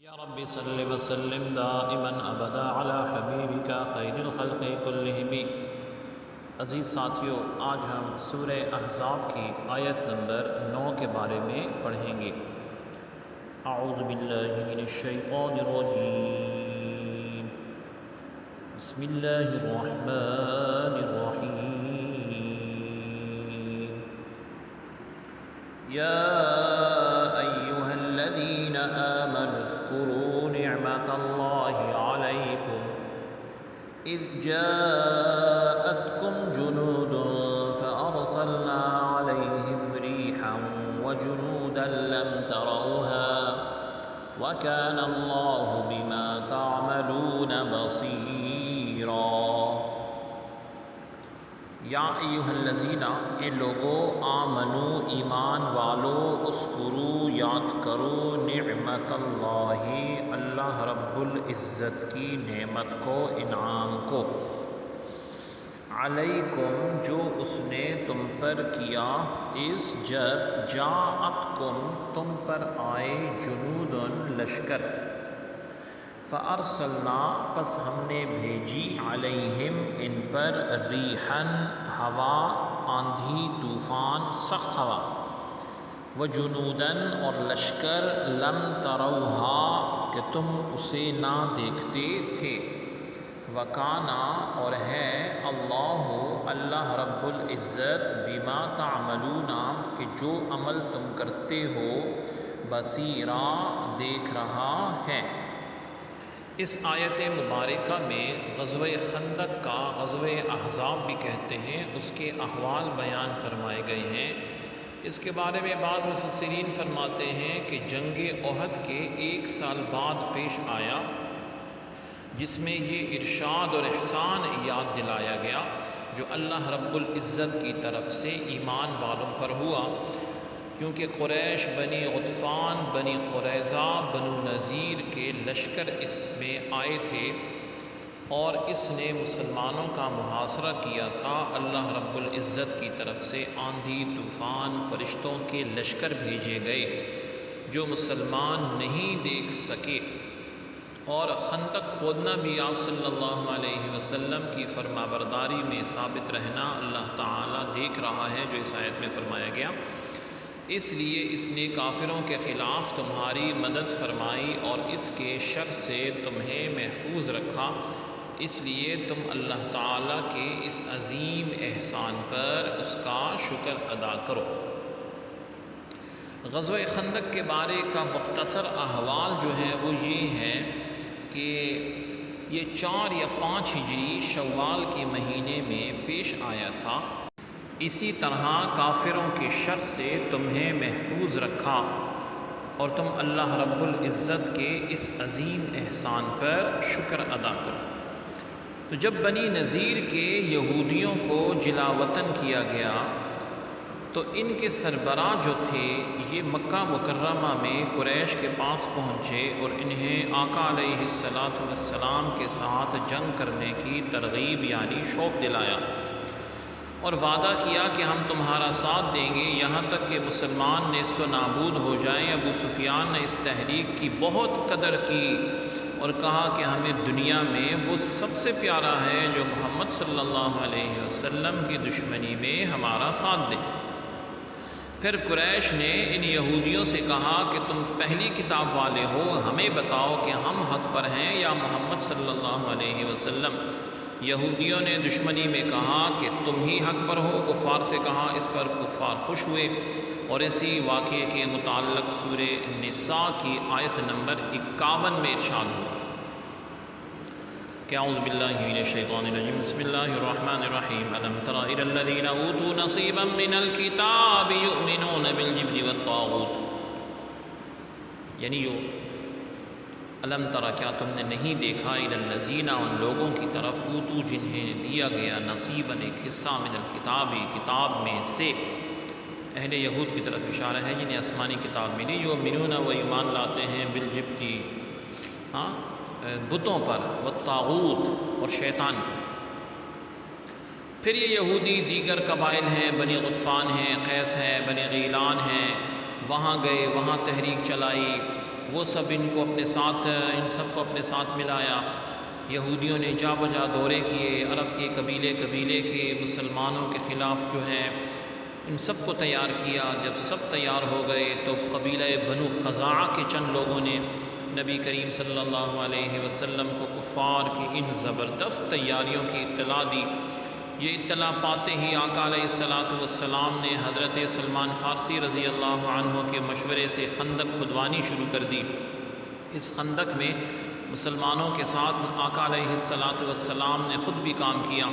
یا رب صل وسلم دائما ابدا علی حبیبک خیر الخلق کلہم۔ عزیز ساتھیو، آج ہم سورہ احزاب کی آیت نمبر 9 کے بارے میں پڑھیں گے۔ اعوذ باللہ من الشیطان الرجیم، بسم اللہ الرحمن الرحیم۔ یا ایہا الذین آمنوا اذکروا نعمت اللہ علیکم اذ جاءتکم جنود فأرسلنا علیہم ریحا وجنودا لم تروها وكان اللہ بما تعملون بصیرا۔ یا ایہا الذین، اے لوگو، آمنو، ایمان والو، اذکروا، یاد کرو، نعمت اللہ، اللہ رب العزت کی نعمت کو، انعام کو، علیکم، جو اس نے تم پر کیا، اس جب جاءتکم، تم پر آئے، جنود، لشکر، فَأَرْسَلْنَا، پس ہم نے بھیجی، علیہم، ان پر، ریحاً، ہوا، آندھی، طوفان، سخت ہوا، وجنوداً، اور لشکر، لم تروہا، کہ تم اسے نہ دیکھتے تھے، وکانا، اور ہے، اللہ رب العزت، بما تعملون، کہ جو عمل تم کرتے ہو، بصیرا، دیکھ رہا ہے۔ اس آیت مبارکہ میں غزوہ خندق کا، غزوہ احزاب بھی کہتے ہیں، اس کے احوال بیان فرمائے گئے ہیں۔ اس کے بارے میں بعض مفسرین فرماتے ہیں کہ جنگ احد کے 1 سال بعد پیش آیا، جس میں یہ ارشاد اور احسان یاد دلایا گیا جو اللہ رب العزت کی طرف سے ایمان والوں پر ہوا، کیونکہ قریش، بنی غطفان، بنی قریظہ، بنو نذیر کے لشکر اس میں آئے تھے اور اس نے مسلمانوں کا محاصرہ کیا تھا۔ اللہ رب العزت کی طرف سے آندھی، طوفان، فرشتوں کے لشکر بھیجے گئے جو مسلمان نہیں دیکھ سکے، اور خندق کھودنا بھی آپ صلی اللہ علیہ وسلم کی فرما برداری میں ثابت رہنا اللہ تعالیٰ دیکھ رہا ہے، جو اس آیت میں فرمایا گیا۔ اس لیے اس نے کافروں کے خلاف تمہاری مدد فرمائی اور اس کے شر سے تمہیں محفوظ رکھا، اس لیے تم اللہ تعالیٰ کے اس عظیم احسان پر اس کا شکر ادا کرو۔ غزوہ خندق کے بارے کا مختصر احوال جو ہے وہ یہ ہے کہ یہ 4 یا 5 ہجری شوال کے مہینے میں پیش آیا تھا۔ اسی طرح کافروں کے شر سے تمہیں محفوظ رکھا اور تم اللہ رب العزت کے اس عظیم احسان پر شکر ادا کرو۔ تو جب بنی نذیر کے یہودیوں کو جلا وطن کیا گیا تو ان کے سربراہ جو تھے یہ مکہ مکرمہ میں قریش کے پاس پہنچے اور انہیں آقا علیہ السلام کے ساتھ جنگ کرنے کی ترغیب یعنی شوق دلایا اور وعدہ کیا کہ ہم تمہارا ساتھ دیں گے یہاں تک کہ مسلمان نیست و نابود ہو جائیں۔ ابو سفیان نے اس تحریک کی بہت قدر کی اور کہا کہ ہمیں دنیا میں وہ سب سے پیارا ہے جو محمد صلی اللہ علیہ وسلم کی دشمنی میں ہمارا ساتھ دے۔ پھر قریش نے ان یہودیوں سے کہا کہ تم پہلی کتاب والے ہو، ہمیں بتاؤ کہ ہم حق پر ہیں یا محمد صلی اللہ علیہ وسلم۔ یہودیوں نے دشمنی میں کہا کہ تم ہی حق پر ہو، کفار سے کہا، اس پر کفار خوش ہوئے اور اسی واقعے کے متعلق سورہ نساء کی آیت نمبر 51 میں ارشاد ہوا کہ اعوذ باللہ من الشیطان الرجیم، بسم اللہ الرحمن الرحیم، الم تر الی الذین اوتوا نصیبا من الکتاب یؤمنون بالجبت والطاغوت، یعنی الم ترا، کیا تم نے نہیں دیکھا، الی الذین، ان لوگوں کی طرف، اوتو، جنہیں دیا گیا، نصیباً، ایک حصہ، من الکتاب، کتاب میں سے، اہل یہود کی طرف اشارہ ہے جنہیں آسمانی کتاب ملی، یؤمنون، وہ ایمان لاتے ہیں، بالجبت، بتوں پر، والطاغوت، اور شیطان پر۔ پھر یہ یہودی دیگر قبائل ہیں، بنی غطفان ہیں، قیس ہے، بنی غیلان ہیں، وہاں گئے، وہاں تحریک چلائی، وہ سب ان سب کو اپنے ساتھ ملایا۔ یہودیوں نے جا بجا دورے کیے، عرب کے قبیلے کے مسلمانوں کے خلاف جو ہے ان سب کو تیار کیا۔ جب سب تیار ہو گئے تو قبیلہ بنو خزاعہ کے چند لوگوں نے نبی کریم صلی اللہ علیہ وسلم کو کفار کی ان زبردست تیاریوں کی اطلاع دی۔ یہ اطلاع پاتے ہی آقا علیہ السلام نے حضرت سلمان فارسی رضی اللہ عنہ کے مشورے سے خندق کھدوانی شروع کر دی۔ اس خندق میں مسلمانوں کے ساتھ آقا علیہ السلام نے خود بھی کام کیا۔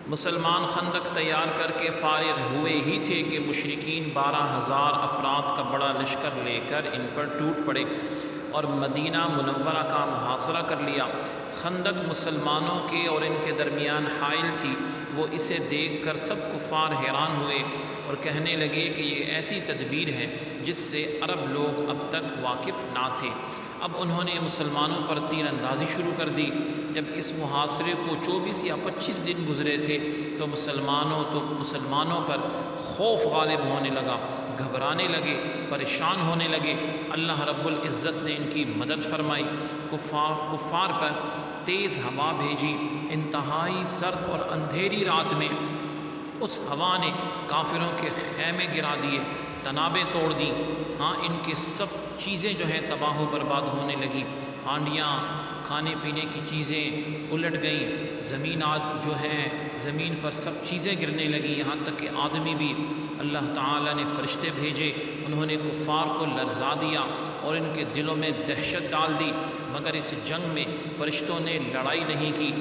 مسلمان خندق تیار کر کے فارغ ہوئے ہی تھے کہ مشرکین 12,000 افراد کا بڑا لشکر لے کر ان پر ٹوٹ پڑے اور مدینہ منورہ کا محاصرہ کر لیا۔ خندق مسلمانوں کے اور ان کے درمیان حائل تھی۔ وہ اسے دیکھ کر سب کفار حیران ہوئے اور کہنے لگے کہ یہ ایسی تدبیر ہے جس سے عرب لوگ اب تک واقف نہ تھے۔ اب انہوں نے مسلمانوں پر تیر اندازی شروع کر دی۔ جب اس محاصرے کو 24 یا 25 دن گزرے تھے تو مسلمانوں پر خوف غالب ہونے لگا، گھبرانے لگے، پریشان ہونے لگے۔ اللہ رب العزت نے ان کی مدد فرمائی، کفار پر تیز ہوا بھیجی۔ انتہائی سرد اور اندھیری رات میں اس ہوا نے کافروں کے خیمے گرا دیے، تنابیں توڑ دیں۔ ان کے سب چیزیں جو ہیں تباہ و برباد ہونے لگی۔ ہانڈیاں، کھانے پینے کی چیزیں الٹ گئیں، زمین پر سب چیزیں گرنے لگیں، یہاں تک کہ آدمی بھی۔ اللہ تعالیٰ نے فرشتے بھیجے، انہوں نے کفار کو لرزا دیا اور ان کے دلوں میں دہشت ڈال دی، مگر اس جنگ میں فرشتوں نے لڑائی نہیں کی۔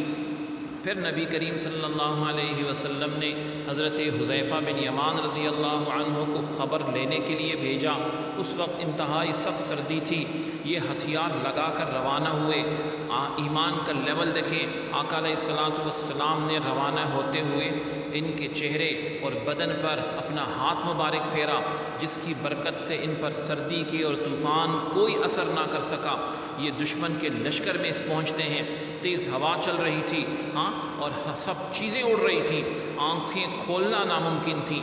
پھر نبی کریم صلی اللہ علیہ وسلم نے حضرت حذیفہ بن یمان رضی اللہ عنہ کو خبر لینے کے لیے بھیجا۔ اس وقت انتہائی سخت سردی تھی، یہ ہتھیار لگا کر روانہ ہوئے۔ ایمان کا لیول دیکھیں، آقا علیہ السلام نے روانہ ہوتے ہوئے ان کے چہرے اور بدن پر اپنا ہاتھ مبارک پھیرا، جس کی برکت سے ان پر سردی کی اور طوفان کوئی اثر نہ کر سکا۔ یہ دشمن کے لشکر میں پہنچتے ہیں، تیز ہوا چل رہی تھی اور سب چیزیں اڑ رہی تھیں، آنکھیں کھولنا ناممکن تھی۔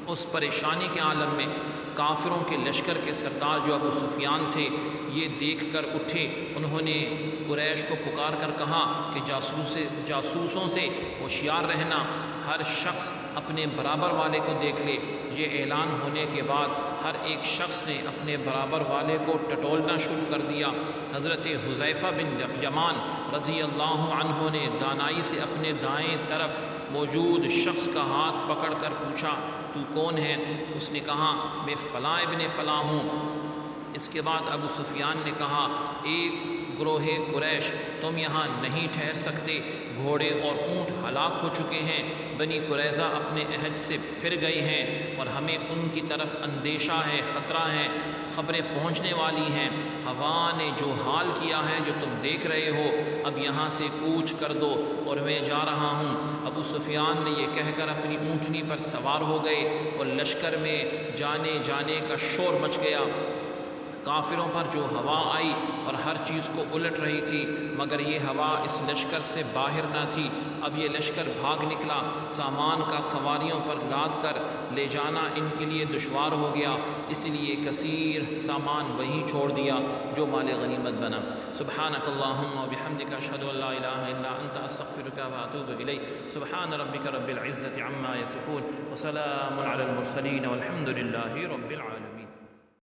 اس پریشانی کے عالم میں کافروں کے لشکر کے سردار جو ابو سفیان تھے، یہ دیکھ کر اٹھے۔ انہوں نے قریش کو پکار کر کہا کہ جاسوسوں سے ہوشیار رہنا، ہر شخص اپنے برابر والے کو دیکھ لے۔ یہ اعلان ہونے کے بعد ہر ایک شخص نے اپنے برابر والے کو ٹٹولنا شروع کر دیا۔ حضرت حذیفہ بن یمان رضی اللہ عنہ نے دانائی سے اپنے دائیں طرف موجود شخص کا ہاتھ پکڑ کر پوچھا، تو کون ہے؟ اس نے کہا، میں فلاں ابن فلاں ہوں۔ اس کے بعد ابو سفیان نے کہا، ایک گروہ قریش، تم یہاں نہیں ٹھہر سکتے، گھوڑے اور اونٹ ہلاک ہو چکے ہیں، بنی قریظہ اپنے عہد سے پھر گئی ہیں اور ہمیں ان کی طرف اندیشہ ہے، خطرہ ہے، خبریں پہنچنے والی ہیں۔ ہوا نے جو حال کیا ہے جو تم دیکھ رہے ہو، اب یہاں سے کوچ کر دو اور میں جا رہا ہوں۔ ابو سفیان نے یہ کہہ کر اپنی اونٹنی پر سوار ہو گئے اور لشکر میں جانے کا شور مچ گیا۔ کافروں پر جو ہوا آئی اور ہر چیز کو الٹ رہی تھی، مگر یہ ہوا اس لشکر سے باہر نہ تھی۔ اب یہ لشکر بھاگ نکلا، سامان کا سواریوں پر لاد کر لے جانا ان کے لیے دشوار ہو گیا، اس لیے کثیر سامان وہیں چھوڑ دیا جو مال غنیمت بنا۔ سبحانک اللہم و بحمدک، اشہد ان لا الہ الا انت، استغفرک و اتوب الیک۔ سبحان ربک رب العزت عما یصفون، وسلام علی المرسلین، والحمد للہ رب العالمین۔